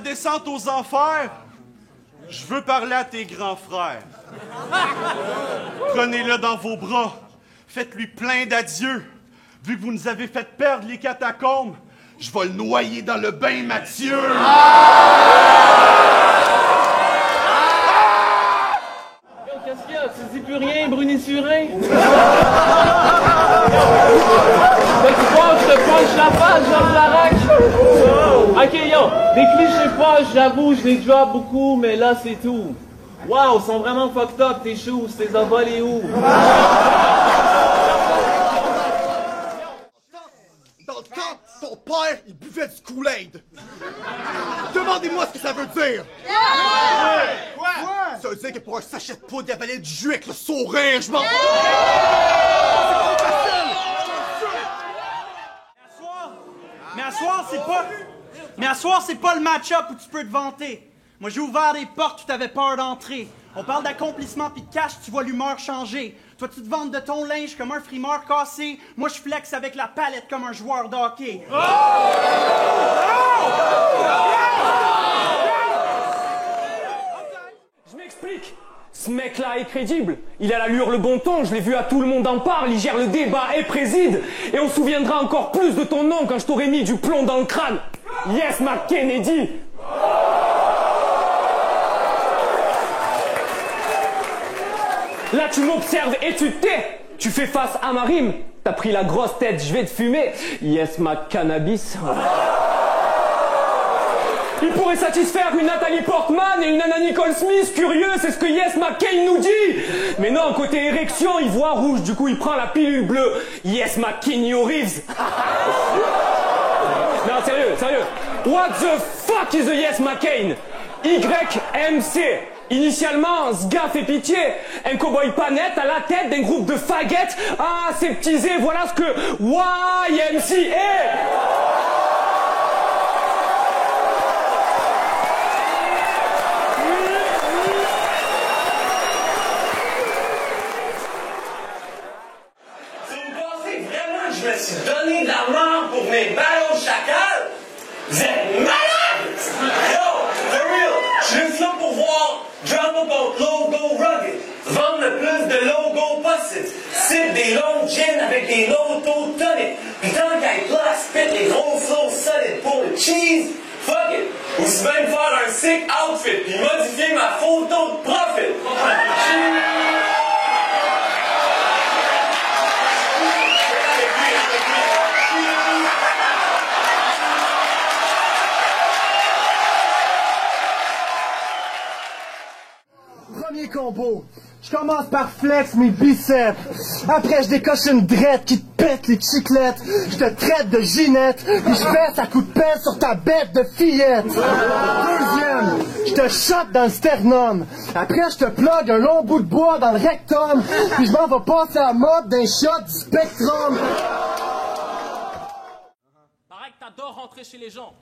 descente aux enfers, je veux parler à tes grands frères. Prenez-le dans vos bras. Faites-lui plein d'adieux. Vu que vous nous avez fait perdre les catacombes, je vais le noyer dans le bain Mathieu. Qu'est-ce qu'il y a? Tu dis plus rien, Bruni-Suré? Tu crois que je te punch la face, Georges Larac? Ok, yo, des clichés pas, j'avoue, je les drop beaucoup, mais là, c'est tout. Wow, sont vraiment fucked up, tes shoes, t'es as volés où? Dans le camp, ton père, il buvait du Kool-Aid. Demandez-moi ce que ça veut dire. Quoi? Ça veut dire que pour un sachet de poudre, il avalait du jus avec le sourire, je m'en fous. Mais à soir, c'est pas le match-up où tu peux te vanter. Moi, j'ai ouvert des portes où t'avais peur d'entrer. On parle d'accomplissement pis de cash, tu vois l'humeur changer. Toi, tu te vantes de ton linge comme un frimeur cassé. Moi, je flex avec la palette comme un joueur de hockey. Je m'explique. Ce mec-là est crédible. Il a l'allure, le bon ton. Je l'ai vu à Tout le monde en parle. Il gère le débat et préside. Et on se souviendra encore plus de ton nom quand je t'aurai mis du plomb dans le crâne. Yes, McKennedy. Là, tu m'observes et tu te tais. Tu fais face à ma rime. T'as pris la grosse tête, je vais te fumer. Yes, ma cannabis. Il pourrait satisfaire une Nathalie Portman et une Anna Nicole Smith. Curieux, c'est ce que Yes McCain nous dit. Mais non, côté érection, il voit rouge, du coup il prend la pilule bleue. Yes McKinney Reeves. Non, sérieux. What the fuck is a Yes McCain? YMC. Initialement, ce gars fait pitié. Un cow-boy pas net à la tête d'un groupe de faguettes. Ah, aseptisé, voilà ce que YMC est. Je me suis donné de la mort pour mes ballons de chacal. Vous êtes malades! Yo, for real, je suis juste là pour voir Drama Boat Logo Rugged. Vendre le plus de logos possible. Sip des longs gins avec des lotos tonic. Puis tant qu'à être là, spit des gros flows solides pour le cheese. Fuck it. Ou si bien me faire un sick outfit puis modifier ma photo de profil. Premier combo. Je commence par flex mes biceps. Après, je décoche une drette qui te pète les chiclettes. Je te traite de Ginette. Puis je pèse à coups de pelle sur ta bête de fillette. Deuxième, je te shot dans le sternum. Après, je te plug un long bout de bois dans le rectum. Puis je m'en vais passer à la mode d'un shot du Spectrum. Pareil que t'adores rentrer chez les gens.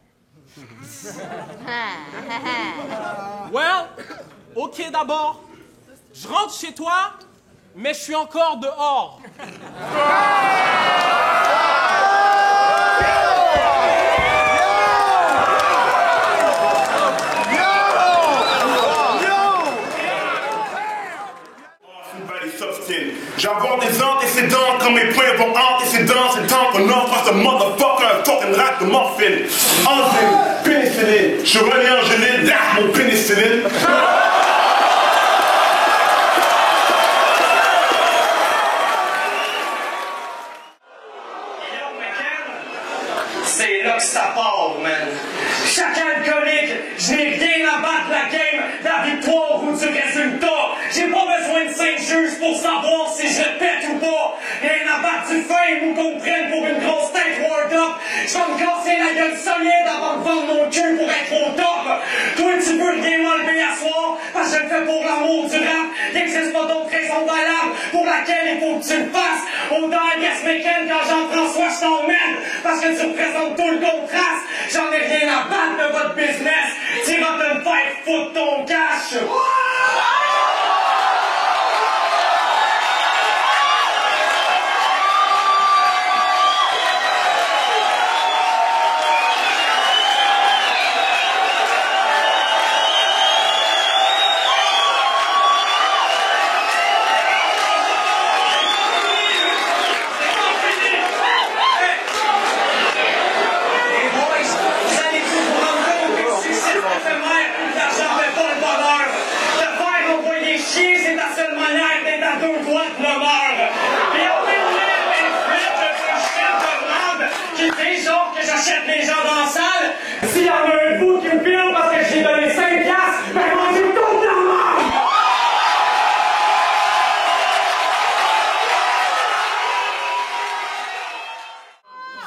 Well, ok d'abord. Je rentre chez toi, mais je suis encore dehors. J'ai avoir des antécédents quand mes poings vont antécédents. C'est le temps qu'on en fasse un motherfucker, un fucking rat de morphine. Enzyme, pénicilline, je suis relié en gelée, là, mon pénicilline. C'est là que ça part, man. Chacun comique, je n'ai rien à battre la game, la victoire ou du résultat. J'ai pas besoin de 5 juges pour savoir si je pète ou pas. Rien à battre du fame ou qu'on me prenne pour une grosse tête word up. Je vais me casser la gueule solide avant de vendre mon cul pour être au top. Toi, tu peux rien m'enlever à soir, parce que je le fais pour l'amour du rap. Il n'existe pas d'autre raison valable pour laquelle il faut que tu le fasses. Autant à Yes McCain quand Jean-François je t'emmène, parce que tu représentes tout le contraste. J'en ai rien à battre de votre business. Tu vas te faire foutre ton cash. j'achète les gens dans la salle. S'il y en a un de vous qui me pile parce que j'ai donné 5$, ben mangez toute la merde!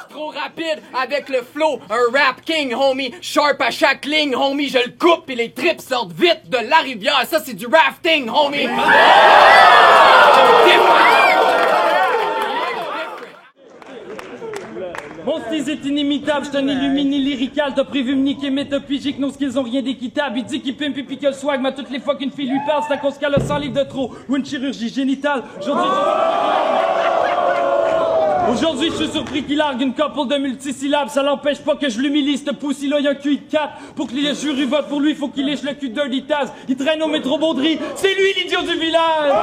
Trop rapide avec le flow, un rap king, homie. Sharp à chaque ligne, homie. Je le coupe et les trips sortent vite de la rivière. Ça, c'est du rafting, homie. Mon style est inimitable, je t'en illumine lyrical. T'as prévu me niquer, mais t'as pigé que nos skills ont rien d'équitable. Il dit qu'il pimpe et puis que le swag, mais toutes les fois qu'une fille lui parle, c'est à cause qu'elle a 100 livres de trop ou une chirurgie génitale. Aujourd'hui, je suis surpris qu'il largue une couple de multisyllabes. Ça l'empêche pas que je l'humilie, ce poussi-là, y'a un QI de 4. Pour que les jury votent pour lui, faut qu'il lèche le cul de Dirty Taz. Il traîne au métro Baudry, c'est lui l'idiot du village!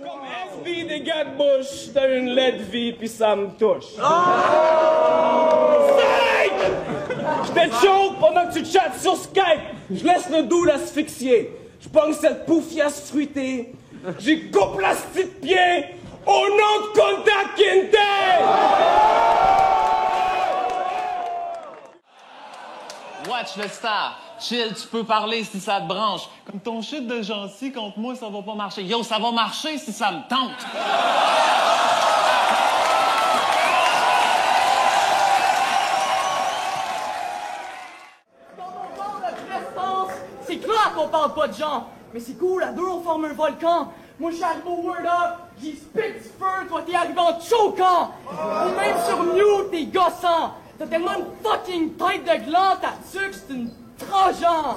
Comme SB des gars de bouche, t'as une laide vie pis ça me touche. Je te choke pendant que tu chattes sur Skype. Je laisse le dos l'asphyxier. Je pogne cette poufiasse fruitée. J'y coupe la petite pied au nom de Contact Kinte. Watch le star. Chill, tu peux parler si ça te branche. Comme ton shit de gentil contre moi, ça va pas marcher. Yo, ça va marcher si ça me tente. C'est clair qu'on parle pas de gens, mais c'est cool, à deux on forme un volcan. Moi j'arrive au Word Up, j'y spit du feu, toi t'es arrivé en choquant. Et même sur mute, t'es gossant. T'as tellement une fucking tête de gland, ta tuque c'est une trajan.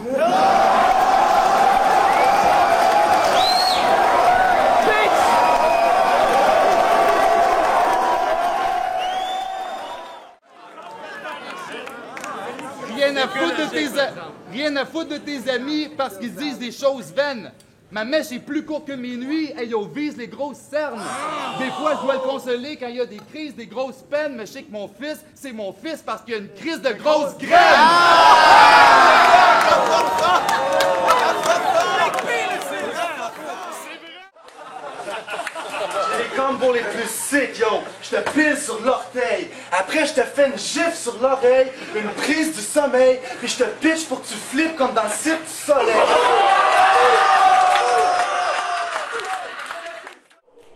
Rien à foutre de tes amis parce qu'ils disent des choses vaines. Ma mèche est plus courte que mes nuits et yo vise les grosses cernes. Des fois, je dois le consoler quand il y a des crises, des grosses peines, mais je sais que mon fils, c'est mon fils parce qu'il y a une crise de grosses graines. C'est comme pour les plus sick, yo. Je te pile sur l'orteil. Après, je te fais une gifle sur l'oreille, une prise du sommeil, puis je te pitch pour que tu flippes comme dans le cible du soleil.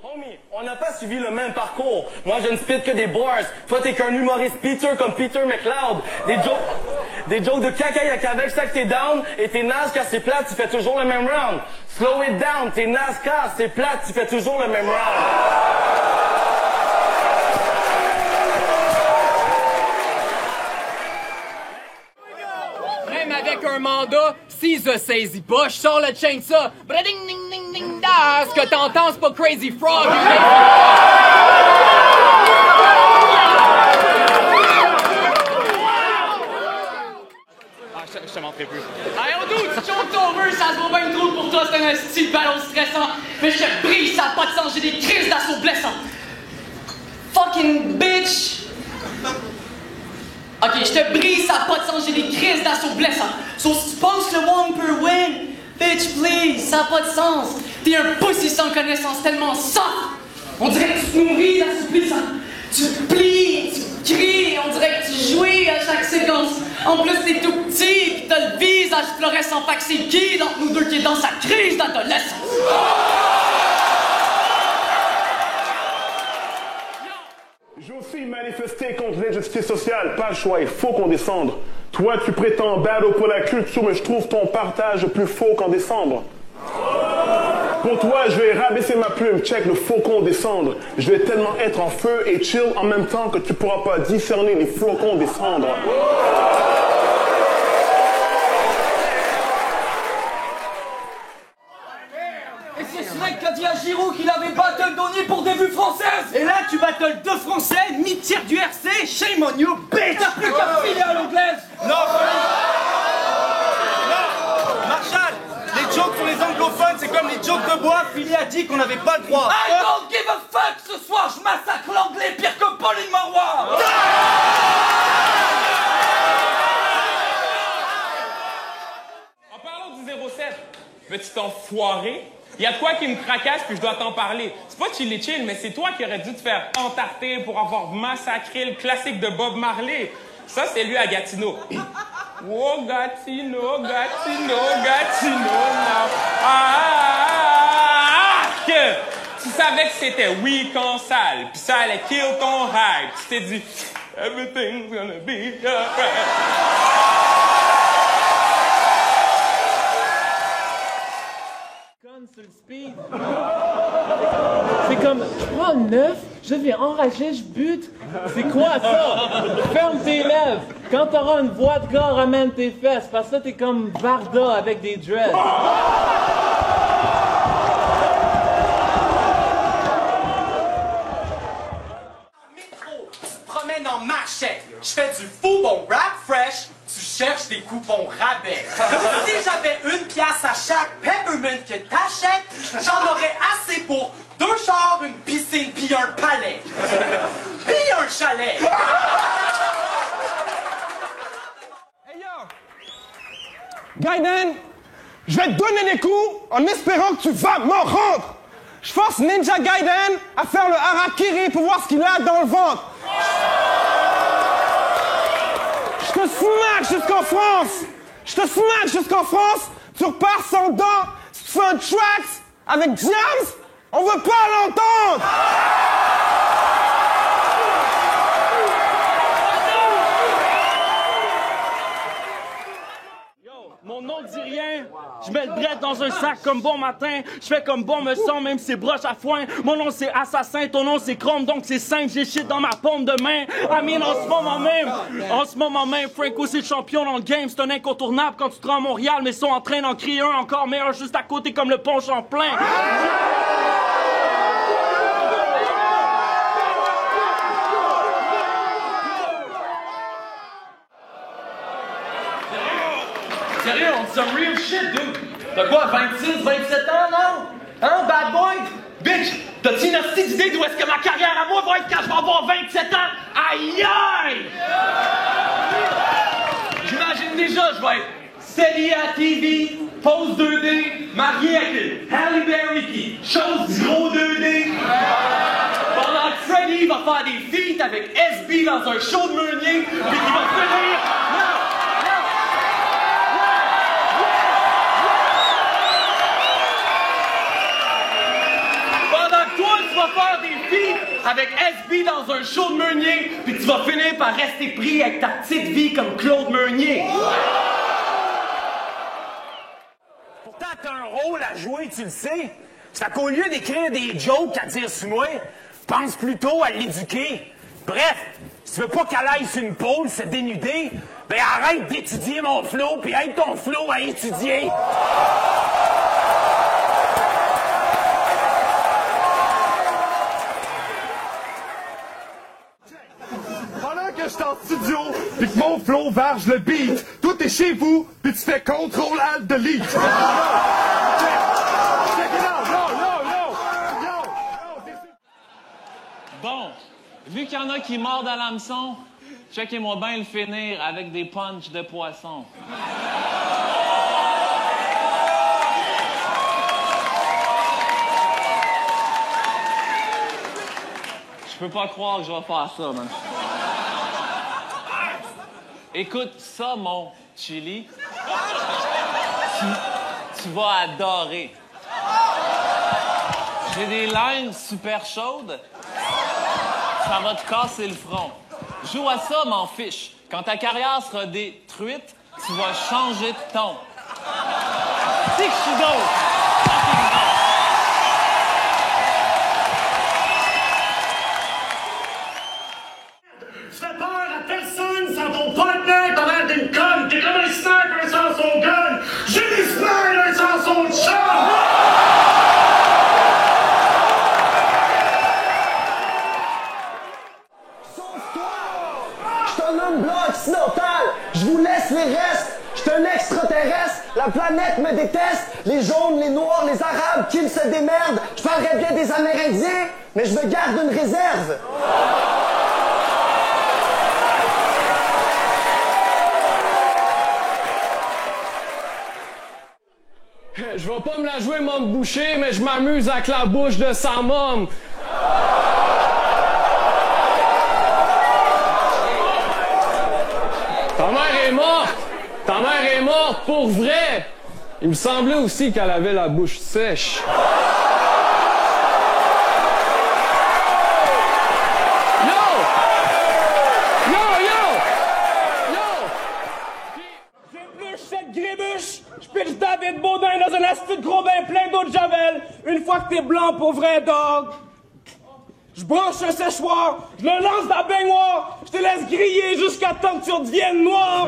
Homie, on n'a pas suivi le même parcours. Moi, je ne spit que des bars. Toi, t'es qu'un humoriste Peter comme Peter McLeod. Des jokes de cacaïac avec ça que t'es down. Et t'es naze car c'est plate, tu fais toujours le même round. Slow it down, t'es naze car c'est plate, tu fais toujours le même round. Même avec un mandat, si je saisis pas, je sors le chainsaw. Brading ding ding ding da. Ce que t'entends, c'est pas Crazy Frog. Je te montrerai plus. Hey, on doute, choke over, ça se voit bien trop pour toi, c'est un style ballon stressant. Mais je te brise, ça a pas de sens, j'ai des crises d'assaut blessants. Fucking bitch! Ok, je te brise, ça a pas de sens, j'ai des crises d'assaut blessants. So, si tu penses que le one peut win, bitch, please, ça a pas de sens. T'es un pussy sans connaissance, tellement soft. On dirait que tu te nourris d'assouplissant. Tu te plies, tu cries, on dirait que tu jouis à chaque séquence. En plus, t'es tout petit, pis t'as le visage fluorescent. Fait que c'est qui d'entre nous deux qui est dans sa crise d'adolescence? Je veux aussi manifester contre l'injustice sociale. Pas le choix, il faut qu'on descende. Toi, tu prétends battle pour la culture, mais je trouve ton partage plus faux qu'en décembre. Pour toi, je vais rabaisser ma plume, check le faucon descendre. Je vais tellement être en feu et chill en même temps que tu pourras pas discerner les flocons descendre. Et c'est Shrek qui a dit à Giroud qu'il avait battle Donny pour des vues françaises! Et là, tu battles deux Français, mi-tiers du RC, shame on you, bitch! T'as plus qu'à filer à l'anglaise! Non, Marshall, les jokes sur les anglophones, c'est comme les jokes de bois, Philly a dit qu'on n'avait pas le droit. I don't give a fuck! Ce soir, je massacre l'anglais pire que Pauline Marois! En parlant du 07, petit enfoiré, Il y a de quoi qui me tracasse puis je dois t'en parler. C'est pas chill, mais c'est toi qui aurais dû te faire entarter pour avoir massacré le classique de Bob Marley. Ça, c'est lui à Gatineau. Oh, Gatineau, Gatineau, Gatineau, que tu savais que c'était weak en salle, puis ça allait kill ton hype. Tu t'es dit, everything's gonna be alright. Sur le speed. C'est comme, je prends le 9, je deviens enragé, je bute. C'est quoi ça? Ferme tes lèvres. Quand t'auras une voix de gars, ramène tes fesses. Parce que là, t'es comme Varda avec des dreads. Métro, tu te promènes en marchette. Je fais du fou bon rap fresh. Tu cherches des coupons rabais. Si j'avais une pièce à chaque peppermint que t'achètes, j'en aurais assez pour 2 chars, une piscine pis un palais. Pis un chalet. Hey yo! Gaiden, je vais te donner des coups en espérant que tu vas m'en rendre. Je force Ninja Gaiden à faire le harakiri pour voir ce qu'il a dans le ventre. Je te smack jusqu'en France! Je te smack jusqu'en France! Tu repars sans dents! Si tu fais un tracks avec James, on veut pas l'entendre! Mon nom dit rien, je mets le bread dans un sac comme bon matin, je fais comme bon me sent, même si c'est broche à foin. Mon nom c'est Assassin, ton nom c'est Chrome, donc c'est simple, j'ai shit dans ma paume de main. Amine, en ce moment même, Franco c'est le champion dans le game, c'est un incontournable quand tu te rends à Montréal, mais ils sont en train d'en créer un encore meilleur juste à côté comme le pont Champlain. Sérieux, on dit some real shit, dude. T'as quoi, 26, 27 ans, non? Hein, bad boy? Bitch, t'as-tu une hostie d'idée d'où est-ce que ma carrière à moi va être quand je vais avoir 27 ans? Aïe aïe! J'imagine déjà, je vais être steady à TV, pose 2D, marié avec Halle Berry qui chose du gros 2D. Pendant que Freddy va faire des feats avec SB dans un show de Meunier, puis qu'il va finir... Tu vas faire des filles avec SB dans un show de Meunier, puis tu vas finir par rester pris avec ta petite vie comme Claude Meunier. Pourtant, t'as un rôle à jouer, tu le sais. Ça fait qu'au lieu d'écrire des jokes à dire sur moi, pense plutôt à l'éduquer. Bref, si tu veux pas qu'elle aille sur une pôle, se dénuder, ben arrête d'étudier mon flow, puis aide ton flow à étudier. Que je suis en studio, pis que mon flow varge le beat. Tout est chez vous, pis tu fais Ctrl-Alt-Delete. Bon, vu qu'il y en a qui mordent à l'hameçon, checkez-moi bien le finir avec des punchs de poisson. Je peux pas croire que je vais faire ça, man. Écoute ça, mon chili. Tu vas adorer. J'ai des lines super chaudes. Ça va te casser le front. Joue à ça, m'en fiche. Quand ta carrière sera détruite, tu vas changer de ton. C'est que je suis drôle. Tu fais peur à personne sans ton partner, t'as l'air d'une conne. T'es comme un sniper sans son gun. Jimmy Snyder sans son chum. Je suis un homme blanc occidental, je vous laisse les restes. Je suis un extraterrestre, la planète me déteste. Les jaunes, les noirs, les arabes, qu'ils se démerdent. Je parlerais bien des Amérindiens, mais je me garde une réserve. Je vais pas me la jouer, mon boucher, mais je m'amuse avec la bouche de sa môme. Ta mère est morte! Ta mère est morte, pour vrai! Il me semblait aussi qu'elle avait la bouche sèche. J'épluche cette grébuche, je pitche David Baudin dans un asti de gros bain plein d'eau de javel. Une fois que t'es blanc pour vrai, dog. Je branche un séchoir, je le lance dans la baignoire, je te laisse griller jusqu'à temps que tu redeviennes noir.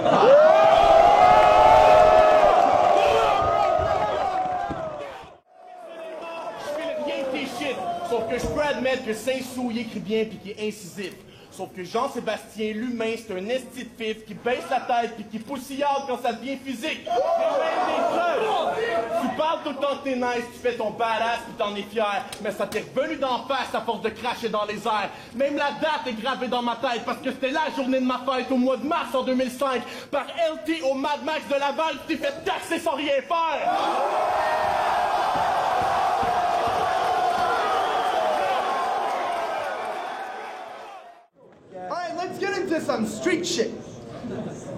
Sauf que je peux admettre que Saint-Sou, il écrit bien pis qu'il est incisif. Sauf que Jean-Sébastien, l'humain, c'est un esti de fif qui baisse la tête pis qui poussiade quand ça devient physique. J'ai même des preuves. Tu parles tout le temps que t'es nice, tu fais ton badass pis t'en es fier. Mais ça t'est revenu d'en face à force de cracher dans les airs. Même la date est gravée dans ma tête parce que c'était la journée de ma fête au mois de mars en 2005. Par LT au Mad Max de Laval, tu t'es fait taxer sans rien faire. Alright, let's get into some street shit.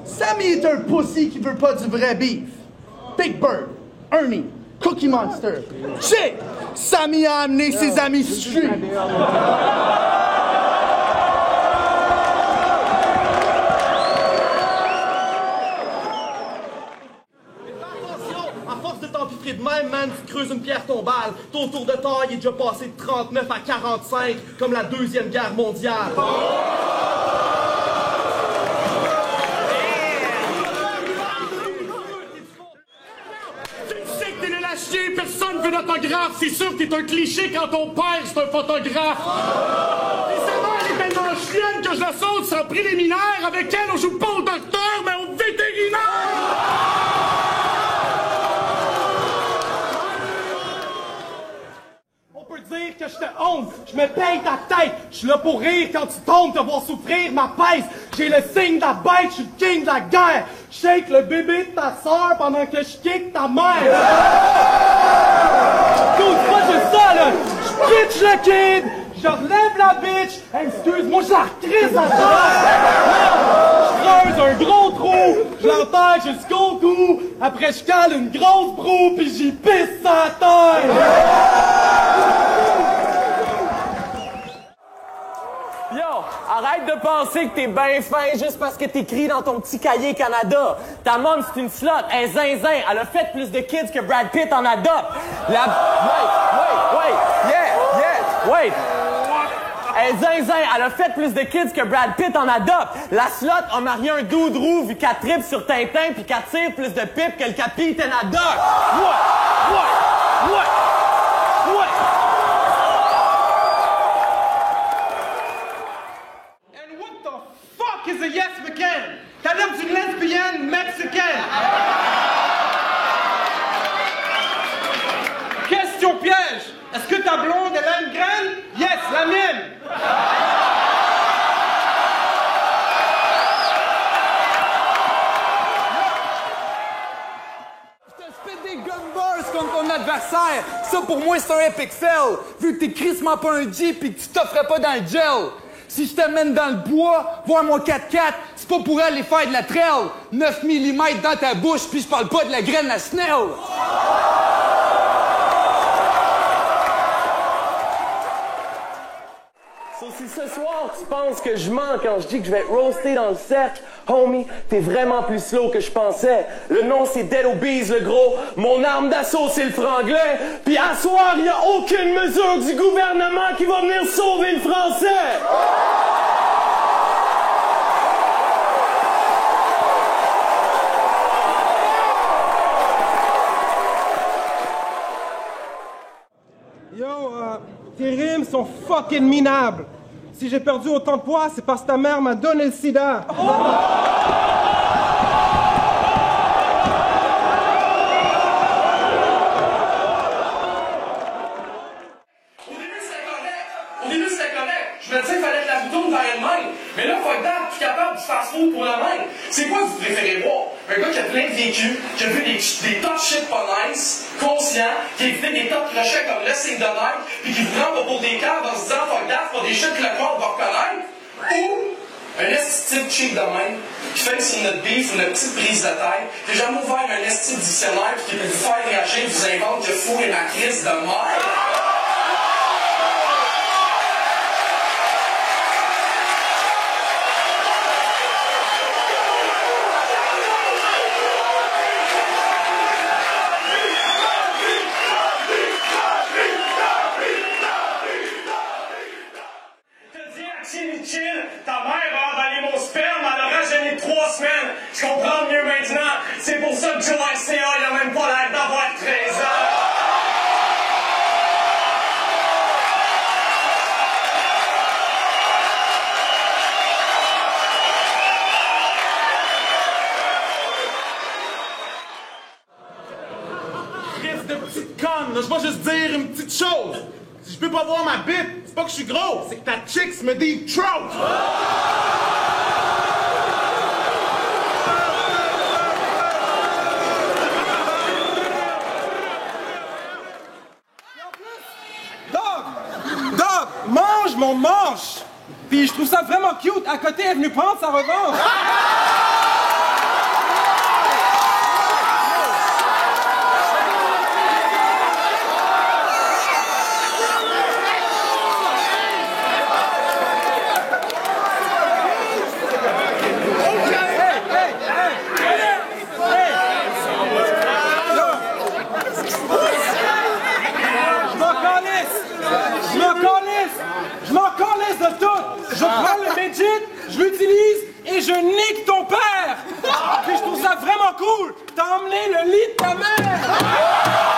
Sammy est un pussy qui veut pas du vrai beef. Big Bird, Ernie, Cookie Monster. Shit! Sammy a amené ses amis street. À force de t'empitrer de même, man, tu creuses une pierre tombale. Ton tour de taille est déjà passé de 39 à 45, comme la Deuxième Guerre mondiale. Tu sais que t'es nul à chier, personne veut d'autographe. C'est sûr que t'es un cliché quand ton père c'est un photographe. Et sa mère est tellement chienne que je la saute sans préliminaire. Avec elle, on joue pas au docteur, mais au vétérinaire. Dire que je te honte, je me paye ta tête, je suis là pour rire quand tu tombes, te voir souffrir ma pèse, j'ai le signe de la bête, je suis le king de la guerre, je shake le bébé de ta sœur pendant que je kick ta mère. Écoute, c'est pas juste ça là, je pitch le kid, je relève la bitch, hey, excuse-moi, je la recrisse à terre. Je creuse un gros trou, je l'enterre jusqu'au cou, après je cale une grosse broue pis j'y pisse sa terre. Yo, arrête de penser que t'es ben fin juste parce que t'écris dans ton petit cahier Canada. Ta mom, c'est une slot, elle est zinzin, elle a fait plus de kids que Brad Pitt en adopte. Wait. Elle est zinzin, elle a fait plus de kids que Brad Pitt en adopte. La slot a marié un doudrou vu qu'elle tripe sur Tintin pis qu'elle tire plus de pipe que le capitaine Haddock. What? Is a yes McCann. T'as l'air d'une lesbienne mexicaine. Question piège. Est-ce que ta blonde, elle a une graine? Yes, la mienne. Je te spit des gun bars contre ton adversaire. Ça, pour moi, c'est un epic fail. Vu que t'es crissement pas un G pis que tu t'offrais pas dans le gel. Si je t'amène dans le bois, voir mon 4x4, c'est pas pour aller faire de la trail. 9 mm dans ta bouche, puis je parle pas de la graine à Snell. So, si ce soir tu penses que je mens quand je dis que je vais être roasté dans le cercle, homie, t'es vraiment plus slow que je pensais. Le nom c'est Dead Obeez le gros, mon arme d'assaut c'est le franglais, puis à soir y a aucune mesure du gouvernement qui va venir sauver le français. Yo, tes rimes sont fucking minables. Si j'ai perdu autant de poids, c'est parce que ta mère m'a donné le sida. Au début, c'était correct. Je me disais qu'il fallait que la boutonne vaille le même. Mais là, faut être plus capable du fast-food pour la même. C'est quoi que vous préférez voir? Un gars qui a plein de vécu, qui a vu des top shit pas nice, conscient, qui a évité des top crochets comme le signe de Nike, puis qui vous rend pour des caves en se disant fuck that, pas des shit que le corps va reconnaître, ou un esti de cheap de même, qui fait que c'est notre bif ou notre petite prise de tête, qui a jamais ouvert un esti de dictionnaire, puis qui peut vous faire réagir, vous invente que fou et ma crise de merde. Ta mère a avalé mon sperme, elle aura gêné 3 semaines. Je comprends mieux maintenant. C'est pour ça que Joe RCA, il a même pas l'air d'avoir 13 ans. Reste de petite conne, là, je vais juste dire une petite chose. Si je peux pas voir ma bite, c'est pas que je suis gros, c'est que ta chicks me dit trout! Dog, mange mon manche! Puis je trouve ça vraiment cute, à côté, elle est venue prendre sa revanche! Je m'en calisse de tout! Je prends le midget, je l'utilise et je nique ton père! Puis je trouve ça vraiment cool! T'as emmené le lit de ta mère!